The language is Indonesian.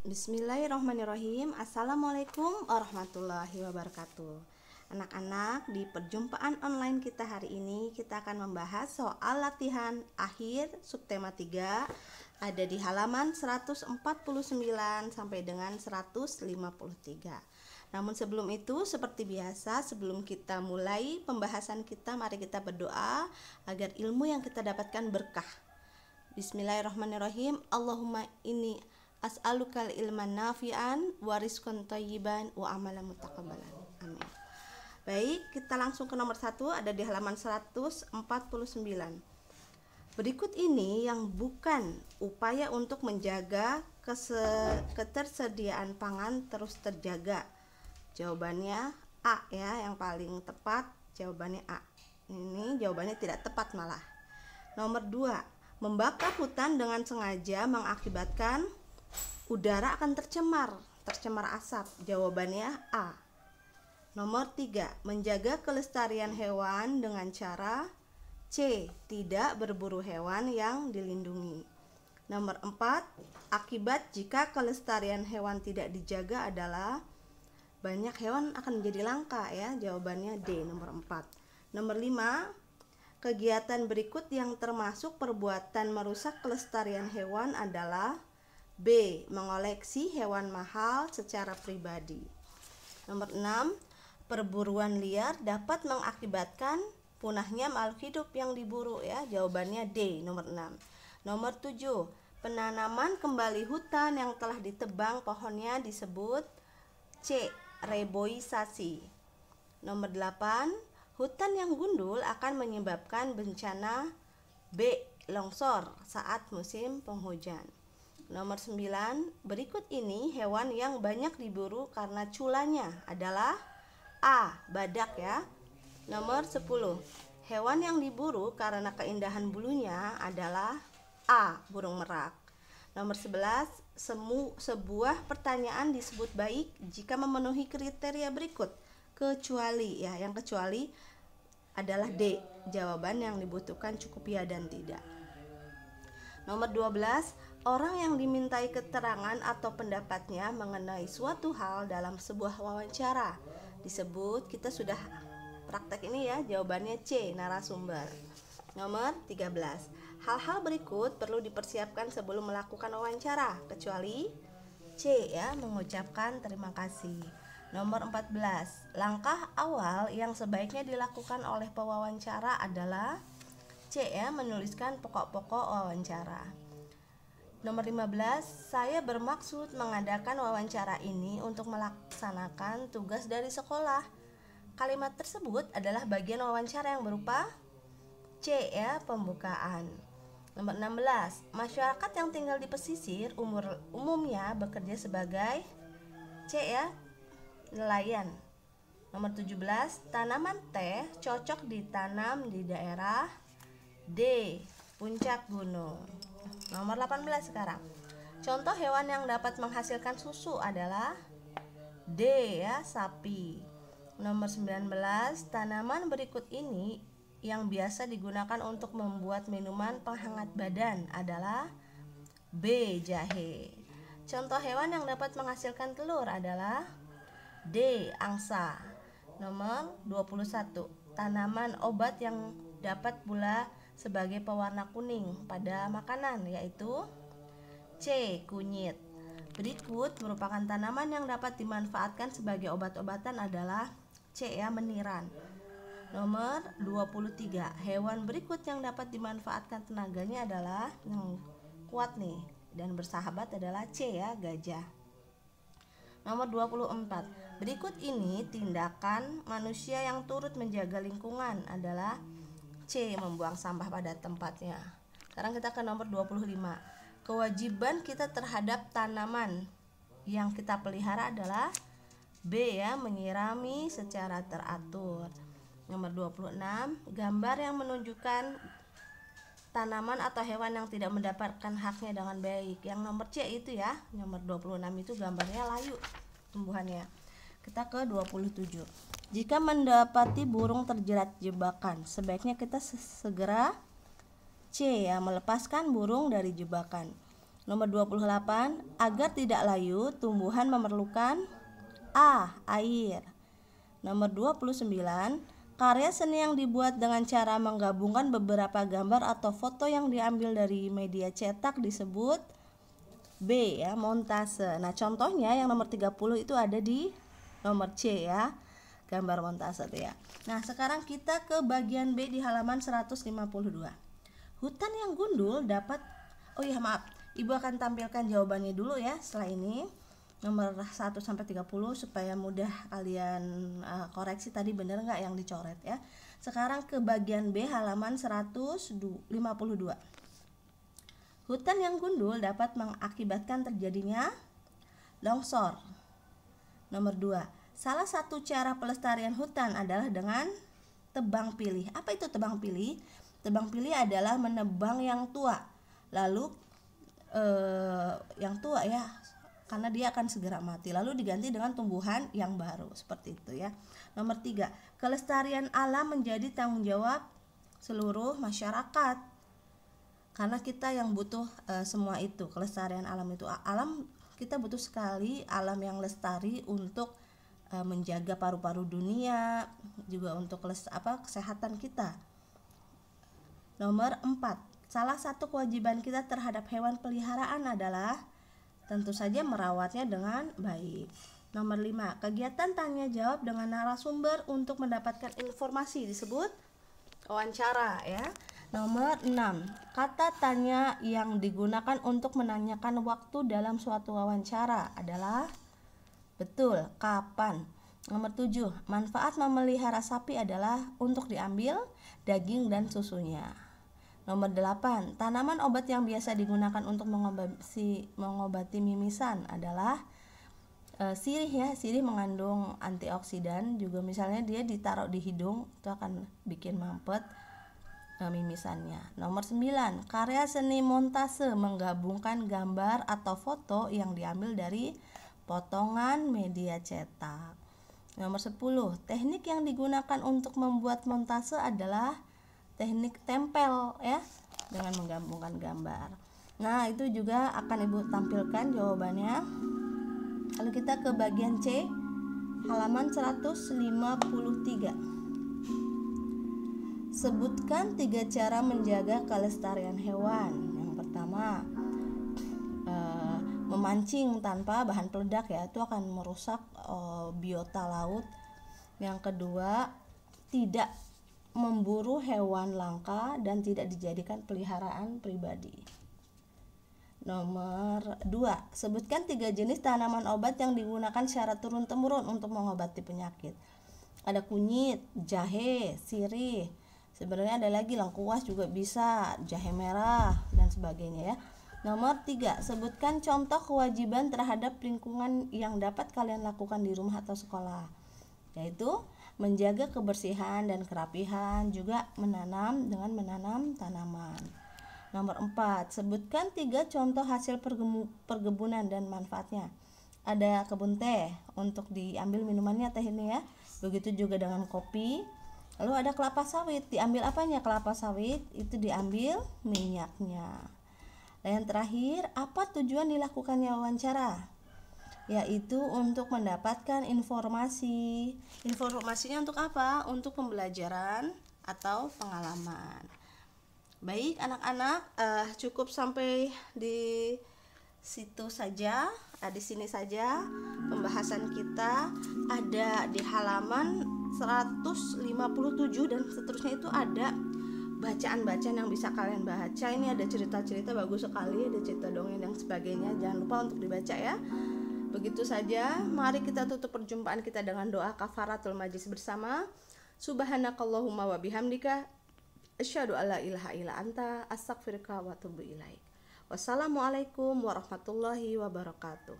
Bismillahirrahmanirrahim. Assalamualaikum warahmatullahi wabarakatuh. Anak-anak, di perjumpaan online kita hari ini kita akan membahas soal latihan akhir subtema 3 ada di halaman 149 sampai dengan 153. Namun sebelum itu, seperti biasa, sebelum kita mulai pembahasan kita, mari kita berdoa agar ilmu yang kita dapatkan berkah. Bismillahirrahmanirrahim. Allahumma inni as'alukal ilman nafi'an wa rizqan thayyiban wa amalan mutaqabbalan. Amin. Baik, kita langsung ke nomor 1, ada di halaman 149. Berikut ini yang bukan upaya untuk menjaga ketersediaan pangan terus terjaga. Jawabannya A ya, yang paling tepat jawabannya A. Ini jawabannya tidak tepat malah. Nomor 2, membakar hutan dengan sengaja mengakibatkan udara akan tercemar asap. Jawabannya A. Nomor 3, menjaga kelestarian hewan dengan cara C. Tidak berburu hewan yang dilindungi. Nomor 4, akibat jika kelestarian hewan tidak dijaga adalah banyak hewan akan menjadi langka ya. Jawabannya D, nomor 4. Nomor 5, kegiatan berikut yang termasuk perbuatan merusak kelestarian hewan adalah B. Mengoleksi hewan mahal secara pribadi. Nomor 6, perburuan liar dapat mengakibatkan punahnya makhluk hidup yang diburu ya. Jawabannya D, nomor 6. Nomor 7, penanaman kembali hutan yang telah ditebang pohonnya disebut C. Reboisasi. Nomor 8, hutan yang gundul akan menyebabkan bencana B. Longsor saat musim penghujan. Nomor 9, berikut ini hewan yang banyak diburu karena culanya adalah A. Badak ya. Nomor 10, hewan yang diburu karena keindahan bulunya adalah A. Burung merak. Nomor 11, sebuah pertanyaan disebut baik jika memenuhi kriteria berikut kecuali ya, yang kecuali adalah D. Jawaban yang dibutuhkan cukup ya dan tidak. Nomor 12, orang yang dimintai keterangan atau pendapatnya mengenai suatu hal dalam sebuah wawancara disebut, kita sudah praktek ini ya, jawabannya C. Narasumber. Nomor 13, hal-hal berikut perlu dipersiapkan sebelum melakukan wawancara kecuali C ya, mengucapkan terima kasih. Nomor 14, langkah awal yang sebaiknya dilakukan oleh pewawancara adalah C ya, menuliskan pokok-pokok wawancara. Nomor 15, saya bermaksud mengadakan wawancara ini untuk melaksanakan tugas dari sekolah. Kalimat tersebut adalah bagian wawancara yang berupa C ya, pembukaan. Nomor 16, masyarakat yang tinggal di pesisir umumnya bekerja sebagai C ya, nelayan. Nomor 17, tanaman teh cocok ditanam di daerah D. Puncak gunung. Nomor 18 sekarang. Contoh hewan yang dapat menghasilkan susu adalah D ya, sapi. Nomor 19, tanaman berikut ini yang biasa digunakan untuk membuat minuman penghangat badan adalah B. Jahe. Contoh hewan yang dapat menghasilkan telur adalah D. Angsa. Nomor 21, tanaman obat yang dapat pula sebagai pewarna kuning pada makanan yaitu C. Kunyit. Berikut merupakan tanaman yang dapat dimanfaatkan sebagai obat-obatan adalah C ya, meniran. Nomor 23, hewan berikut yang dapat dimanfaatkan tenaganya adalah yang kuat nih dan bersahabat adalah C ya, gajah. Nomor 24, berikut ini tindakan manusia yang turut menjaga lingkungan adalah C. Membuang sampah pada tempatnya. Sekarang kita ke nomor 25, kewajiban kita terhadap tanaman yang kita pelihara adalah B ya, menyirami secara teratur. Nomor 26, gambar yang menunjukkan tanaman atau hewan yang tidak mendapatkan haknya dengan baik. Yang nomor C itu ya, nomor 26 itu gambarnya layu tumbuhannya. Kita ke 27. Jika mendapati burung terjerat jebakan, sebaiknya kita segera C ya, melepaskan burung dari jebakan. Nomor 28, agar tidak layu, tumbuhan memerlukan A. Air. Nomor 29, karya seni yang dibuat dengan cara menggabungkan beberapa gambar atau foto yang diambil dari media cetak disebut B ya, montase. Nah, contohnya yang nomor 30 itu ada di nomor C ya, gambar montase itu ya. Nah, sekarang kita ke bagian B di halaman 152. Hutan yang gundul dapat Ibu akan tampilkan jawabannya dulu ya setelah ini. Nomor 1 sampai 30 supaya mudah kalian koreksi tadi benar nggak yang dicoret ya. Sekarang ke bagian B halaman 152. Hutan yang gundul dapat mengakibatkan terjadinya longsor. Nomor 2, salah satu cara pelestarian hutan adalah dengan tebang pilih. Apa itu tebang pilih? Tebang pilih adalah menebang yang tua. Lalu yang tua ya, karena dia akan segera mati, lalu diganti dengan tumbuhan yang baru, seperti itu ya. Nomor 3, kelestarian alam menjadi tanggung jawab seluruh masyarakat, karena kita yang butuh semua itu. Kelestarian alam itu, alam kita butuh sekali alam yang lestari untuk menjaga paru-paru dunia, juga untuk kesehatan kita. Nomor 4, salah satu kewajiban kita terhadap hewan peliharaan adalah tentu saja merawatnya dengan baik. Nomor 5, kegiatan tanya jawab dengan narasumber untuk mendapatkan informasi disebut wawancara ya. Nomor 6, kata tanya yang digunakan untuk menanyakan waktu dalam suatu wawancara adalah betul, kapan. Nomor 7, manfaat memelihara sapi adalah untuk diambil daging dan susunya. Nomor 8, tanaman obat yang biasa digunakan untuk mengobati mimisan adalah sirih ya. Sirih mengandung antioksidan, juga misalnya dia ditaruh di hidung itu akan bikin mampet mimisannya. Nomor 9, karya seni montase menggabungkan gambar atau foto yang diambil dari potongan media cetak. Nomor 10, teknik yang digunakan untuk membuat montase adalah teknik tempel ya, dengan menggabungkan gambar. Nah, itu juga akan Ibu tampilkan jawabannya. Lalu kita ke bagian C halaman 153. Sebutkan 3 cara menjaga kelestarian hewan. Yang pertama, memancing tanpa bahan peledak ya, itu akan merusak biota laut. Yang kedua, tidak memburu hewan langka dan tidak dijadikan peliharaan pribadi. Nomor 2, sebutkan 3 jenis tanaman obat yang digunakan secara turun-temurun untuk mengobati penyakit. Ada kunyit, jahe, sirih. Sebenarnya ada lagi lengkuas juga bisa, jahe merah dan sebagainya ya. Nomor 3, sebutkan contoh kewajiban terhadap lingkungan yang dapat kalian lakukan di rumah atau sekolah, yaitu menjaga kebersihan dan kerapihan, juga menanam tanaman. Nomor 4, sebutkan 3 contoh hasil perkebunan dan manfaatnya. Ada kebun teh untuk diambil minumannya teh ini ya. Begitu juga dengan kopi. Lalu ada kelapa sawit, diambil apanya? Kelapa sawit itu diambil minyaknya. Dan yang terakhir, apa tujuan dilakukannya wawancara? Yaitu untuk mendapatkan informasi. Informasinya untuk apa? Untuk pembelajaran atau pengalaman. Baik anak-anak, cukup sampai di situ saja. Di sini saja pembahasan kita. Ada di halaman 157 dan seterusnya itu ada bacaan-bacaan yang bisa kalian baca. Ini ada cerita-cerita bagus sekali, ada cerita dongeng dan sebagainya. Jangan lupa untuk dibaca ya. Begitu saja, mari kita tutup perjumpaan kita dengan doa kafaratul majlis bersama. Subhanakallahumma wa bihamdika asyhadu alla ilaha illa anta astaghfiruka wa atubu ilaik. Wassalamualaikum warahmatullahi wabarakatuh.